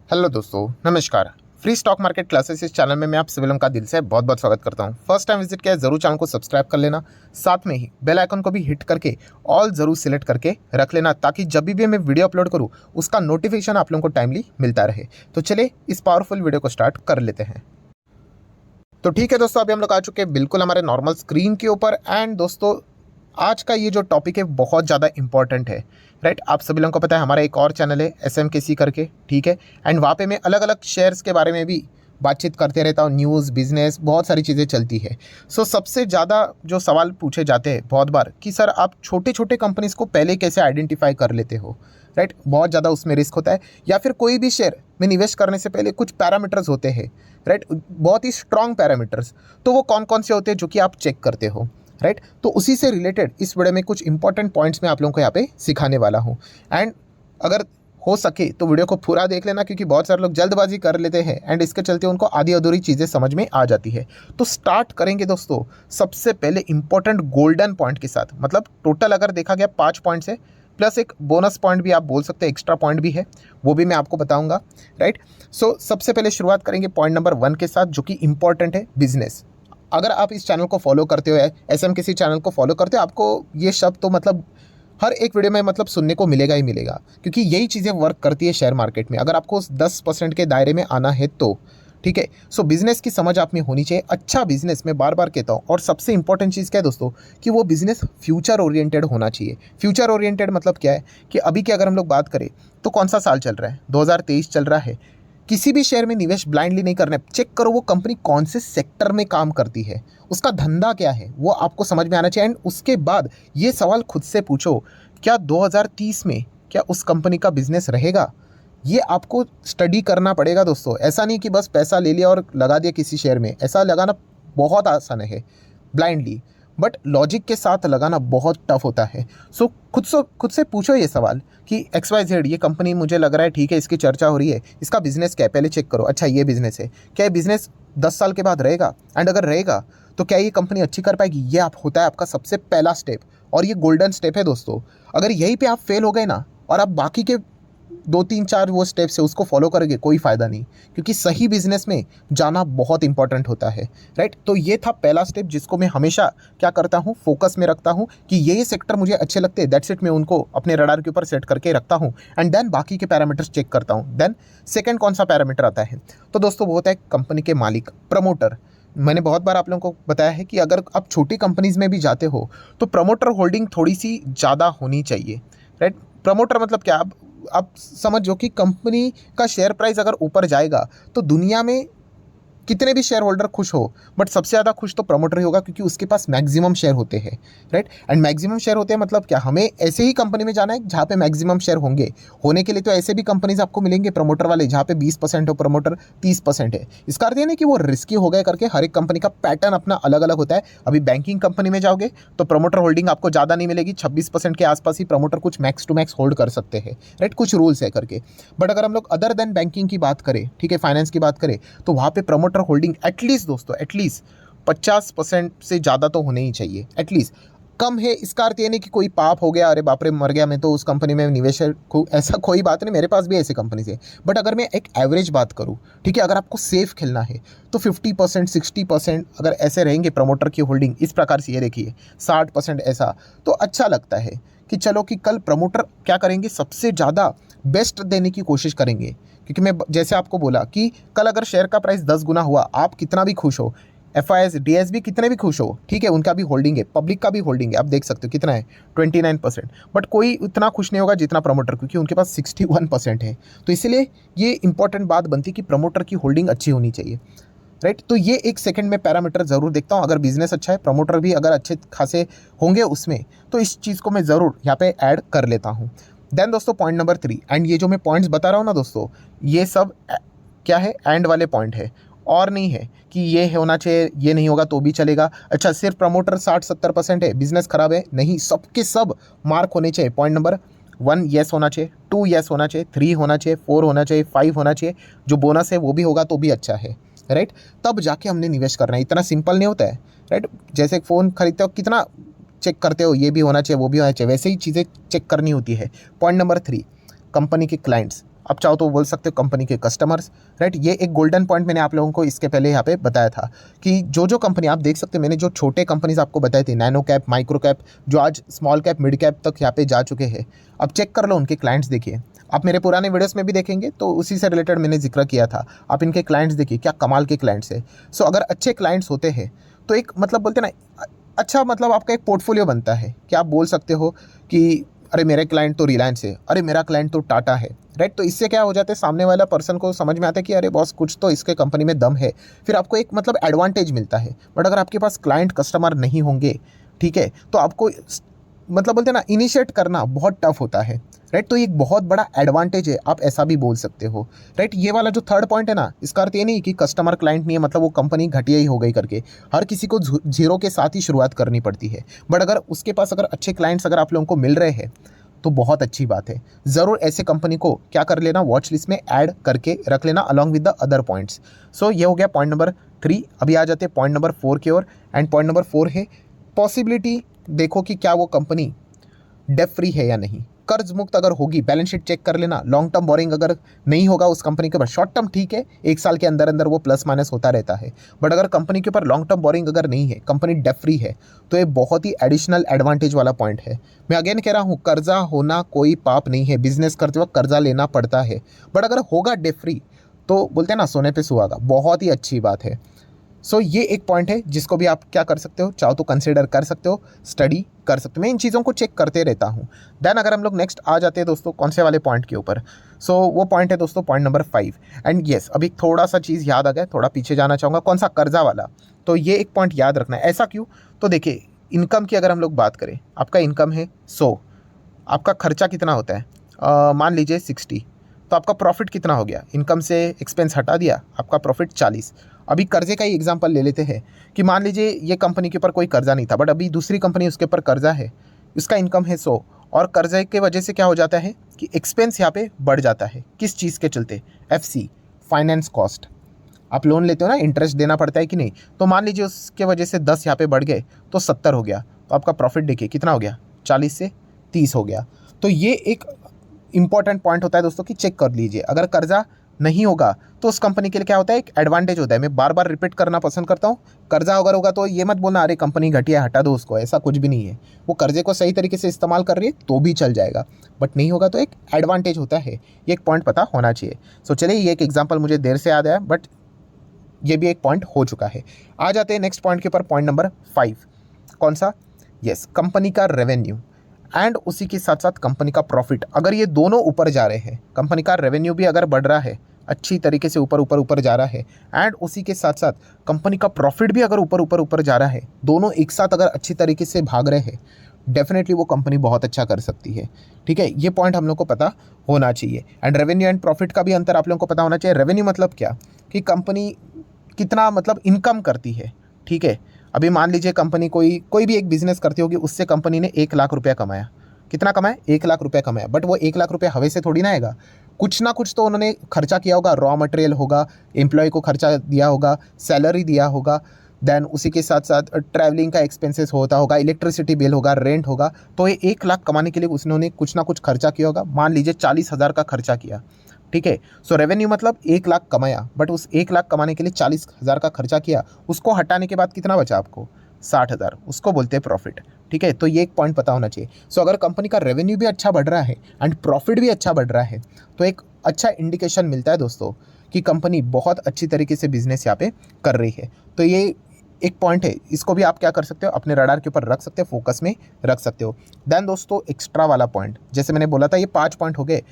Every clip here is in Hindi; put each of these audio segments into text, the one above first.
हेलो दोस्तों, नमस्कार। फ्री स्टॉक मार्केट क्लासेस इस चैनल में मैं आप सभी लोगों का दिल से बहुत बहुत स्वागत करता हूं। फर्स्ट टाइम विजिट किया है जरूर चैनल को सब्सक्राइब कर लेना, साथ में ही बेल आइकन को भी हिट करके ऑल जरूर सिलेक्ट करके रख लेना, ताकि जब भी मैं वीडियो अपलोड करूं उसका नोटिफिकेशन आप लोगों को टाइमली मिलता रहे। तो चलिए इस पावरफुल वीडियो को स्टार्ट कर लेते हैं। तो ठीक है दोस्तों, अभी हम लोग आ चुके हैं बिल्कुल हमारे नॉर्मल स्क्रीन के ऊपर। एंड दोस्तों, आज का ये जो टॉपिक है बहुत ज़्यादा इंपॉर्टेंट है, राइट। आप सभी लोगों को पता है हमारा एक और चैनल है SMKC करके, ठीक है। एंड वहाँ पे मैं अलग अलग शेयर्स के बारे में भी बातचीत करते रहता हूँ, न्यूज़, बिजनेस, बहुत सारी चीज़ें चलती है। सो सबसे ज़्यादा जो सवाल पूछे जाते हैं बहुत बार कि सर आप छोटे छोटे कंपनीज़ को पहले कैसे आइडेंटिफाई कर लेते हो, राइट। बहुत ज़्यादा उसमें रिस्क होता है, या फिर कोई भी शेयर में निवेश करने से पहले कुछ पैरामीटर्स होते हैं, राइट, बहुत ही स्ट्रॉन्ग पैरामीटर्स। तो वो कौन कौन से होते हैं जो कि आप चेक करते हो, राइट। तो उसी से रिलेटेड इस वीडियो में कुछ इंपॉर्टेंट पॉइंट्स मैं आप लोगों को यहाँ पे सिखाने वाला हूँ। एंड अगर हो सके तो वीडियो को पूरा देख लेना, क्योंकि बहुत सारे लोग जल्दबाजी कर लेते हैं एंड इसके चलते उनको आधी अधूरी चीज़ें समझ में आ जाती है। तो स्टार्ट करेंगे दोस्तों सबसे पहले इंपॉर्टेंट गोल्डन पॉइंट के साथ। मतलब टोटल अगर देखा गया 5 पॉइंट्स है, प्लस एक बोनस पॉइंट भी आप बोल सकते हैं, एक्स्ट्रा पॉइंट भी है, वो भी मैं आपको बताऊंगा, राइट। सो सबसे पहले शुरुआत करेंगे पॉइंट नंबर 1 के साथ, जो कि इंपॉर्टेंट है, बिजनेस। अगर आप इस चैनल को फॉलो करते हो, SMKC चैनल को फॉलो करते हो, आपको ये शब्द तो मतलब हर एक वीडियो में मतलब सुनने को मिलेगा ही मिलेगा, क्योंकि यही चीज़ें वर्क करती है शेयर मार्केट में। अगर आपको उस 10% के दायरे में आना है तो ठीक है। सो बिजनेस की समझ आप में होनी चाहिए। अच्छा बिजनेस, मैं बार बार कहता हूँ, और सबसे इंपॉर्टेंट चीज़ क्या है दोस्तों, कि वो बिजनेस फ्यूचर ओरिएंटेड होना चाहिए। फ्यूचर ओरिएंटेड मतलब क्या है कि अभी की अगर हम लोग बात करें तो कौन सा साल चल रहा है, 2023 चल रहा है। किसी भी शेयर में निवेश ब्लाइंडली नहीं करना है। चेक करो वो कंपनी कौन से सेक्टर में काम करती है, उसका धंधा क्या है, वो आपको समझ में आना चाहिए। एंड उसके बाद ये सवाल खुद से पूछो, क्या 2030 में क्या उस कंपनी का बिजनेस रहेगा? ये आपको स्टडी करना पड़ेगा दोस्तों। ऐसा नहीं कि बस पैसा ले लिया और लगा दिया किसी शेयर में। ऐसा लगाना बहुत आसान है ब्लाइंडली, बट लॉजिक के साथ लगाना बहुत टफ होता है। सो खुद से पूछो ये सवाल कि XYZ ये कंपनी मुझे लग रहा है ठीक है, इसकी चर्चा हो रही है, इसका बिजनेस क्या है, पहले चेक करो। अच्छा ये बिजनेस है, क्या ये बिजनेस 10 साल के बाद रहेगा? एंड अगर रहेगा तो क्या ये कंपनी अच्छी कर पाएगी? ये आप होता है आपका सबसे पहला स्टेप, और ये गोल्डन स्टेप है दोस्तों। अगर यहीं पे आप फेल हो गए ना, और आप बाकी के 2 3 4 वो स्टेप्स है उसको फॉलो करोगे, कोई फ़ायदा नहीं, क्योंकि सही बिजनेस में जाना बहुत इंपॉर्टेंट होता है, राइट। तो ये था पहला स्टेप, जिसको मैं हमेशा क्या करता हूँ, फोकस में रखता हूँ कि ये सेक्टर मुझे अच्छे लगते हैं, दैट्स इट। मैं उनको अपने रडार के ऊपर सेट करके रखता हूँ, एंड देन बाकी के पैरामीटर्स चेक करता हूँ। देन सेकेंड कौन सा पैरामीटर आता है तो दोस्तों वो होता है कंपनी के मालिक, प्रमोटर। मैंने बहुत बार आप लोगों को बताया है कि अगर आप छोटी कंपनीज में भी जाते हो तो प्रमोटर होल्डिंग थोड़ी सी ज़्यादा होनी चाहिए, राइट। प्रमोटर मतलब क्या, आप समझो कि कंपनी का शेयर प्राइस अगर ऊपर जाएगा तो दुनिया में कितने भी शेयर होल्डर खुश हो, बट सबसे ज़्यादा खुश तो प्रमोटर ही होगा, क्योंकि उसके पास मैक्सिमम शेयर होते हैं, राइट। एंड मैक्सिमम शेयर होते हैं मतलब क्या, हमें ऐसे ही कंपनी में जाना है जहाँ पे मैक्सिमम शेयर होंगे। होने के लिए तो ऐसे भी कंपनीज आपको मिलेंगे प्रमोटर वाले जहाँ पे 20% हो प्रमोटर, 30% है। इसका अर्थ ये नहीं कि वो रिस्की हो गए करके। हर एक कंपनी का पैटर्न अपना अलग अलग होता है। अभी बैंकिंग कंपनी में जाओगे तो प्रमोटर होल्डिंग आपको ज़्यादा नहीं मिलेगी, 26% के आसपास ही प्रमोटर कुछ मैक्स टू मैक्स होल्ड कर सकते हैं, राइट, कुछ रूल्स है करके। बट अगर हम लोग अदर देन बैंकिंग की बात करें, ठीक है, फाइनेंस की बात करें, तो वहाँ पे प्रमोटर होल्डिंग एटलीस्ट दोस्तों, एटलीस्ट 50% से ज़्यादा तो होने ही चाहिए, एटलीस्ट। कम है इसका अर्थ ये नहीं कि कोई पाप हो गया, अरे बाप रे मर गया मैं तो उस कंपनी में निवेश को, ऐसा कोई बात नहीं। मेरे पास भी ऐसी कंपनी है। बट अगर मैं एक एवरेज बात करूँ, ठीक है, अगर आपको सेफ खेलना है तो 50% 60% अगर ऐसे रहेंगे प्रमोटर की होल्डिंग, इस प्रकार से ये देखिए 60% ऐसा, तो अच्छा लगता है कि चलो कि कल प्रमोटर क्या करेंगे, सबसे ज़्यादा बेस्ट देने की कोशिश करेंगे। क्योंकि मैं जैसे आपको बोला कि कल अगर शेयर का प्राइस 10 गुना हुआ, आप कितना भी खुश हो, FIS DSB कितने भी खुश हो, ठीक है, उनका भी होल्डिंग है, पब्लिक का भी होल्डिंग है, आप देख सकते हो कितना है, 29%। बट कोई उतना खुश नहीं होगा जितना प्रमोटर, क्योंकि उनके पास 61% है। तो इसलिए ये इंपॉर्टेंट बात बनती है कि प्रमोटर की होल्डिंग अच्छी होनी चाहिए, राइट। तो ये एक सेकंड में पैरामीटर ज़रूर देखता हूँ। अगर बिजनेस अच्छा है, प्रमोटर भी अगर अच्छे खासे होंगे उसमें, तो इस चीज़ को मैं ज़रूर यहाँ पे ऐड कर लेता हूँ। देन दोस्तों पॉइंट नंबर 3, एंड ये जो मैं पॉइंट्स बता रहा हूँ ना दोस्तों, ये सब क्या है, एंड वाले पॉइंट है, और नहीं है कि ये होना चाहिए, ये नहीं होगा तो भी चलेगा। अच्छा सिर्फ प्रमोटर 60-70% है, बिजनेस खराब है, नहीं, सबके सब मार्क होने चाहिए। पॉइंट नंबर 1 येस होना चाहिए, 2 येस होना चाहिए, 3 होना चाहिए, 4 होना चाहिए, 5 होना चाहिए। जो बोनस है वो भी होगा तो भी अच्छा है, राइट। तब जाके हमने निवेश करना है। इतना सिंपल नहीं होता है, राइट। जैसे फ़ोन खरीदते हो कितना चेक करते हो, ये भी होना चाहिए वो भी होना चाहिए, वैसे ही चीज़ें चेक करनी होती है। पॉइंट नंबर 3, कंपनी के क्लाइंट्स। आप चाहो तो बोल सकते हो कंपनी के कस्टमर्स, राइट। ये एक गोल्डन पॉइंट मैंने आप लोगों को इसके पहले यहाँ पे बताया था कि जो कंपनी आप देख सकते हो, मैंने जो छोटे कंपनीज आपको बताए थे, नैनो कैप, माइक्रो कैप, जो आज स्मॉल कैप, मिड कैप तक यहाँ पे जा चुके हैं, अब चेक कर लो उनके क्लाइंट्स देखिए। आप मेरे पुराने वीडियोस में भी देखेंगे तो उसी से रिलेटेड मैंने जिक्र किया था। आप इनके क्लाइंट्स देखिए, क्या कमाल के क्लाइंट्स है। सो अगर अच्छे क्लाइंट्स होते हैं तो एक मतलब बोलते ना अच्छा, मतलब आपका एक पोर्टफोलियो बनता है कि आप बोल सकते हो कि अरे मेरे क्लाइंट तो रिलायंस है, अरे मेरा क्लाइंट तो टाटा है, राइट। तो इससे क्या हो जाता है, सामने वाला पर्सन को समझ में आता है कि अरे बॉस कुछ तो इसके कंपनी में दम है, फिर आपको एक मतलब एडवांटेज मिलता है। बट अगर आपके पास क्लाइंट कस्टमर नहीं होंगे, ठीक है, तो आपको मतलब बोलते हैं ना इनिशिएट करना बहुत टफ होता है, राइट। तो एक बहुत बड़ा एडवांटेज है, आप ऐसा भी बोल सकते हो, राइट। ये वाला जो थर्ड पॉइंट है ना, इसका अर्थ ये नहीं कि कस्टमर क्लाइंट नहीं है मतलब वो कंपनी घटिया ही हो गई करके। हर किसी को जीरो के साथ ही शुरुआत करनी पड़ती है। बट अगर उसके पास अगर अच्छे क्लाइंट्स अगर आप लोगों को मिल रहे हैं तो बहुत अच्छी बात है। ज़रूर ऐसे कंपनी को क्या कर लेना, वॉच लिस्ट में ऐड करके रख लेना along with the other points. So ये हो गया पॉइंट नंबर 3। अभी आ जाते हैं पॉइंट नंबर 4 की ओर। एंड पॉइंट नंबर 4 है पॉसिबिलिटी। देखो कि क्या वो कंपनी डेट फ्री है या नहीं, कर्ज मुक्त अगर होगी, बैलेंस शीट चेक कर लेना। लॉन्ग टर्म बोरिंग अगर नहीं होगा उस कंपनी के ऊपर, शॉर्ट टर्म ठीक है, 1 साल के अंदर अंदर वो प्लस माइनस होता रहता है। बट अगर कंपनी के ऊपर लॉन्ग टर्म बोरिंग अगर नहीं है, कंपनी डेट फ्री है, तो ये बहुत ही एडिशनल एडवांटेज वाला पॉइंट है। मैं अगेन कह रहा हूँ, कर्जा होना कोई पाप नहीं है, बिजनेस करते वक्त कर्जा लेना पड़ता है। बट अगर होगा डेट फ्री तो बोलते हैं ना सोने पे सुहागा, बहुत ही अच्छी बात है। सो ये एक पॉइंट है जिसको भी आप क्या कर सकते हो, चाहो तो कंसिडर कर सकते हो, स्टडी कर सकते हो। मैं इन चीज़ों को चेक करते रहता हूँ। देन अगर हम लोग नेक्स्ट आ जाते हैं दोस्तों कौन से वाले पॉइंट के ऊपर, सो वो पॉइंट है दोस्तों पॉइंट नंबर 5। एंड येस, अभी थोड़ा सा चीज़ याद आ गया, थोड़ा पीछे जाना चाहूँगा। कौन सा, कर्जा वाला। तो ये एक पॉइंट याद रखना है। ऐसा क्यों, तो देखिए इनकम की अगर हम लोग बात करें, आपका इनकम है 100, आपका खर्चा कितना होता है मान लीजिए 60, तो आपका प्रॉफिट कितना हो गया, इनकम से एक्सपेंस हटा दिया, आपका प्रॉफिट 40। अभी कर्जे का ही एग्जांपल ले लेते हैं कि मान लीजिए ये कंपनी के ऊपर कोई कर्जा नहीं था, बट अभी दूसरी कंपनी उसके ऊपर कर्जा है, इसका इनकम है 100, और कर्जे के वजह से क्या हो जाता है कि एक्सपेंस यहाँ पे बढ़ जाता है। किस चीज़ के चलते, FC, फाइनेंस कॉस्ट। आप लोन लेते हो ना, इंटरेस्ट देना पड़ता है कि नहीं, तो मान लीजिए उसके वजह से 10 यहाँ पे बढ़ गए तो 70 हो गया, तो आपका प्रॉफिट देखिए कितना हो गया, 40 से 30 हो गया। तो ये एक इंपॉर्टेंट पॉइंट होता है दोस्तों कि चेक कर लीजिए। अगर कर्जा नहीं होगा तो उस कंपनी के लिए क्या होता है, एक एडवांटेज होता है। मैं बार बार रिपीट करना पसंद करता हूँ, कर्जा अगर होगा तो ये मत बोलना अरे कंपनी घटिया हटा दो उसको, ऐसा कुछ भी नहीं है। वो कर्जे को सही तरीके से इस्तेमाल कर रही है तो भी चल जाएगा, बट नहीं होगा तो एक एडवांटेज होता है। ये एक पॉइंट पता होना चाहिए। सो चलिए, ये एक एग्जाम्पल मुझे देर से याद आया, बट ये भी एक पॉइंट हो चुका है। आ जाते हैं नेक्स्ट पॉइंट के ऊपर, पॉइंट नंबर 5। कौन सा, यस, कंपनी का रेवेन्यू एंड उसी के साथ साथ कंपनी का प्रॉफिट। अगर ये दोनों ऊपर जा रहे हैं, कंपनी का रेवेन्यू भी अगर बढ़ रहा है, अच्छी तरीके से ऊपर ऊपर ऊपर जा रहा है, एंड उसी के साथ साथ कंपनी का प्रॉफिट भी अगर ऊपर ऊपर ऊपर जा रहा है, दोनों एक साथ अगर अच्छी तरीके से भाग रहे हैं, डेफिनेटली वो कंपनी बहुत अच्छा कर सकती है। ठीक है, ये पॉइंट हम लोग को पता होना चाहिए। एंड रेवेन्यू एंड प्रॉफिट का भी अंतर आप लोगों को पता होना चाहिए। रेवेन्यू मतलब क्या, कि कंपनी कितना मतलब इनकम करती है। ठीक है, अभी मान लीजिए कंपनी कोई भी एक बिजनेस करती होगी, उससे कंपनी ने 1 लाख रुपया कमाया। कितना कमाया, 1 लाख रुपया कमाया। बट वो 1 लाख रुपया हवे से थोड़ी ना आएगा, कुछ ना कुछ तो उन्होंने खर्चा किया होगा। रॉ मटेरियल होगा, एम्प्लॉय को खर्चा दिया होगा, सैलरी दिया होगा, देन उसी के साथ साथ ट्रैवलिंग का एक्सपेंसेस होता होगा, इलेक्ट्रिसिटी बिल होगा, रेंट होगा। तो ये 1 लाख कमाने के लिए उसने कुछ ना कुछ खर्चा किया होगा। मान लीजिए 40,000 का खर्चा किया। ठीक है, सो रेवेन्यू मतलब 1 लाख कमाया, बट उस 1 लाख कमाने के लिए 40,000 का खर्चा किया, उसको हटाने के बाद कितना बचा आपको, 60,000, उसको बोलते हैं प्रॉफिट। ठीक है, तो ये एक पॉइंट पता होना चाहिए। सो अगर कंपनी का रेवेन्यू भी अच्छा बढ़ रहा है एंड प्रॉफिट भी अच्छा बढ़ रहा है, तो एक अच्छा इंडिकेशन मिलता है दोस्तों कि कंपनी बहुत अच्छी तरीके से बिजनेस यहाँ पे कर रही है। तो ये एक पॉइंट है, इसको भी आप क्या कर सकते हो, अपने रडार के ऊपर रख सकते हो, फोकस में रख सकते हो। देन दोस्तों एक्स्ट्रा वाला पॉइंट, जैसे मैंने बोला था ये 5 पॉइंट हो गए,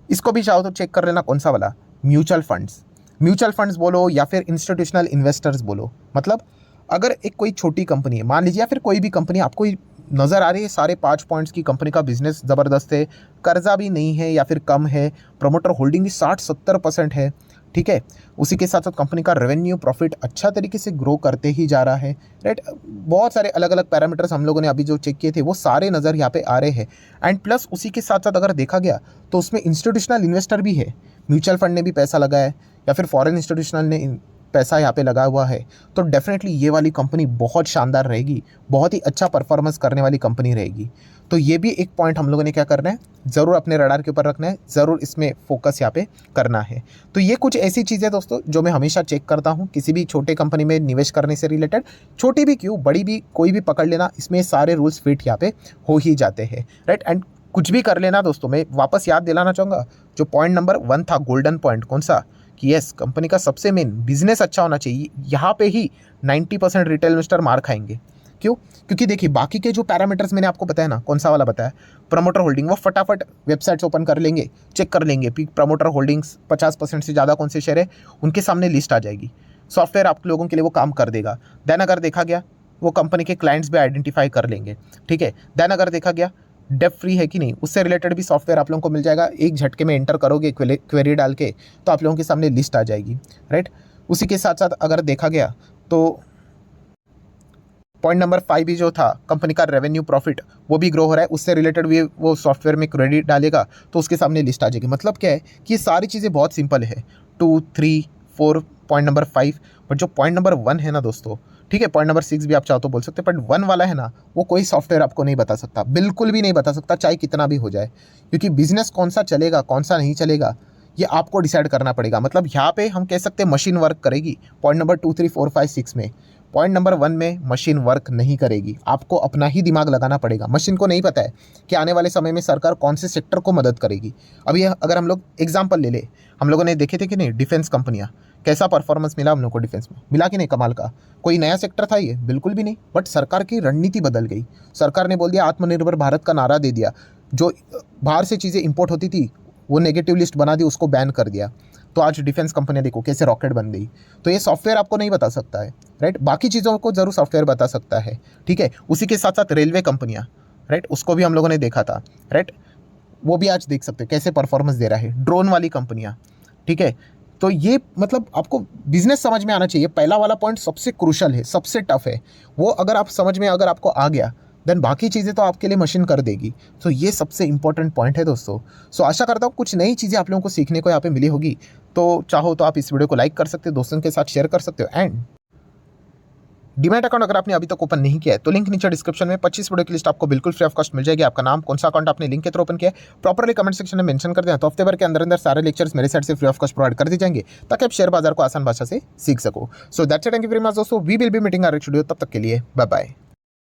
इसको भी चाहो तो चेक कर लेना। कौन सा वाला, म्यूचुअल फंड्स। म्यूचुअल फंड्स बोलो या फिर इंस्टीट्यूशनल इन्वेस्टर्स बोलो, मतलब अगर एक कोई छोटी कंपनी है मान लीजिए, या फिर कोई भी कंपनी आपको नज़र आ रही है सारे 5 पॉइंट्स की कंपनी का बिजनेस ज़बरदस्त है, कर्जा भी नहीं है या फिर कम है, प्रमोटर होल्डिंग भी 60-70% है। ठीक है, उसी के साथ साथ कंपनी का रेवेन्यू प्रॉफिट अच्छा तरीके से ग्रो करते ही जा रहा है, राइट। बहुत सारे अलग अलग पैरामीटर्स हम लोगों ने अभी जो चेक किए थे वो सारे नज़र यहाँ पे आ रहे हैं। एंड प्लस उसी के साथ साथ अगर देखा गया तो उसमें इंस्टीट्यूशनल इन्वेस्टर भी है, म्यूचुअल फंड ने भी पैसा लगाया है या फिर फॉरेन इंस्टीट्यूशनल ने पैसा यहाँ पे लगा हुआ है तो डेफिनेटली ये वाली कंपनी बहुत शानदार रहेगी, बहुत ही अच्छा परफॉर्मेंस करने वाली कंपनी रहेगी। तो ये भी एक पॉइंट हम लोगों ने क्या करना है, ज़रूर अपने रडार के ऊपर रखना है, ज़रूर इसमें फोकस यहाँ पे करना है। तो ये कुछ ऐसी चीज़ें दोस्तों जो मैं हमेशा चेक करता हूँ किसी भी छोटे कंपनी में निवेश करने से रिलेटेड, छोटी भी क्यों बड़ी भी कोई भी पकड़ लेना, इसमें सारे रूल्स फिट यहाँ पे हो ही जाते हैं, राइट। एंड कुछ भी कर लेना दोस्तों, मैं वापस याद दिलाना चाहूँगा जो पॉइंट नंबर 1 था, गोल्डन पॉइंट कौन सा, कि यस कंपनी का सबसे मेन बिजनेस अच्छा होना चाहिए। यहाँ पे ही 90% रिटेल इन्वेस्टर मार खाएंगे। क्यों? क्योंकि देखिए बाकी के जो पैरामीटर्स मैंने आपको बताया ना, कौन सा वाला बताया, प्रमोटर होल्डिंग, वो फटाफट वेबसाइट्स ओपन कर लेंगे, चेक कर लेंगे प्रमोटर होल्डिंग्स 50% से ज़्यादा कौन से शेयर है, उनके सामने लिस्ट आ जाएगी। सॉफ्टवेयर आप लोगों के लिए वो काम कर देगा। देन अगर देखा गया वो कंपनी के क्लाइंट्स भी आइडेंटिफाई कर लेंगे, ठीक है। देन अगर देखा गया डेप फ्री है कि नहीं, उससे रिलेटेड भी सॉफ्टवेयर आप लोगों को मिल जाएगा। एक झटके में एंटर करोगे क्वेरी डाल के तो आप लोगों के सामने लिस्ट आ जाएगी, राइट। उसी के साथ साथ अगर देखा गया तो पॉइंट नंबर 5 भी जो था, कंपनी का रेवेन्यू प्रॉफिट वो भी ग्रो हो रहा है, उससे रिलेटेड भी वो सॉफ्टवेयर में क्रेडिट डालेगा तो उसके सामने लिस्ट आ जाएगी। मतलब क्या है कि ये सारी चीज़ें बहुत सिंपल है, 2, 3, 4, पॉइंट नंबर 5। बट जो पॉइंट नंबर 1 है ना दोस्तों, ठीक है, पॉइंट नंबर 6 भी आप चाहो तो बोल सकते हैं, बट 1 वाला है ना, वो कोई सॉफ्टवेयर आपको नहीं बता सकता, बिल्कुल भी नहीं बता सकता, चाहे कितना भी हो जाए। क्योंकि बिजनेस कौन सा चलेगा कौन सा नहीं चलेगा ये आपको डिसाइड करना पड़ेगा। मतलब यहाँ पे हम कह सकते हैं मशीन वर्क करेगी पॉइंट नंबर 2, 3, 4, 5, 6 में। पॉइंट नंबर 1 में मशीन वर्क नहीं करेगी, आपको अपना ही दिमाग लगाना पड़ेगा। मशीन को नहीं पता है कि आने वाले समय में सरकार कौन से सेक्टर को मदद करेगी। अभी अगर हम लोग एग्जांपल ले ले, हम लोगों ने देखे थे कि नहीं डिफेंस कंपनियां, कैसा परफॉर्मेंस मिला हम लोग को डिफेंस में, मिला कि नहीं कमाल का। कोई नया सेक्टर था ये, बिल्कुल भी नहीं, बट सरकार की रणनीति बदल गई। सरकार ने बोल दिया, आत्मनिर्भर भारत का नारा दे दिया, जो बाहर से चीज़ें इंपोर्ट होती थी वो नेगेटिव लिस्ट बना दी, उसको बैन कर दिया। तो आज डिफेंस कंपनियां देखो कैसे रॉकेट बन गई। तो ये सॉफ्टवेयर आपको नहीं बता सकता है, राइट। बाकी चीज़ों को जरूर सॉफ्टवेयर बता सकता है, ठीक है। उसी के साथ साथ रेलवे कंपनियां, राइट, उसको भी हम लोगों ने देखा था, राइट, वो भी आज देख सकते हैं कैसे परफॉर्मेंस दे रहा है। ड्रोन वाली कंपनियां, ठीक है। तो ये मतलब आपको बिजनेस समझ में आना चाहिए। पहला वाला पॉइंट सबसे क्रूशल है, सबसे टफ है, वो अगर आप समझ में अगर आपको आ गया देन बाकी चीज़ें तो आपके लिए मशीन कर देगी। तो ये सबसे इंपॉर्टेंट पॉइंट है दोस्तों। सो आशा करता हूँ कुछ नई चीज़ें आप लोगों को सीखने को यहाँ पे मिली होगी। तो चाहो तो आप इस वीडियो को लाइक कर सकते हो, दोस्तों के साथ शेयर कर सकते हो। एंड डीमैट अकाउंट अगर आपने अभी तक ओपन नहीं किया है तो लिंक नीचे डिस्क्रिप्शन में 25 वीडियो की लिस्ट आपको बिल्कुल फ्री ऑफ कॉस्ट मिल जाएगी। आपका नाम, कौन सा अकाउंट आपने लिंक के थ्रू ओपन किया है, प्रॉपर्ली कमेंट सेक्शन में मेंशन कर दें तो हफ्ते भर के अंदर अंदर सारे लेक्चर्स मेरे साइड से फ्री ऑफ कॉस्ट प्रोवाइड कर दिए जाएंगे ताकि आप शेयर बाजार को आसान भाषा से सीख सको। So that's it, thank you very much दोस्तों, we will be meeting our next video, तब तक के लिए बाय बाय।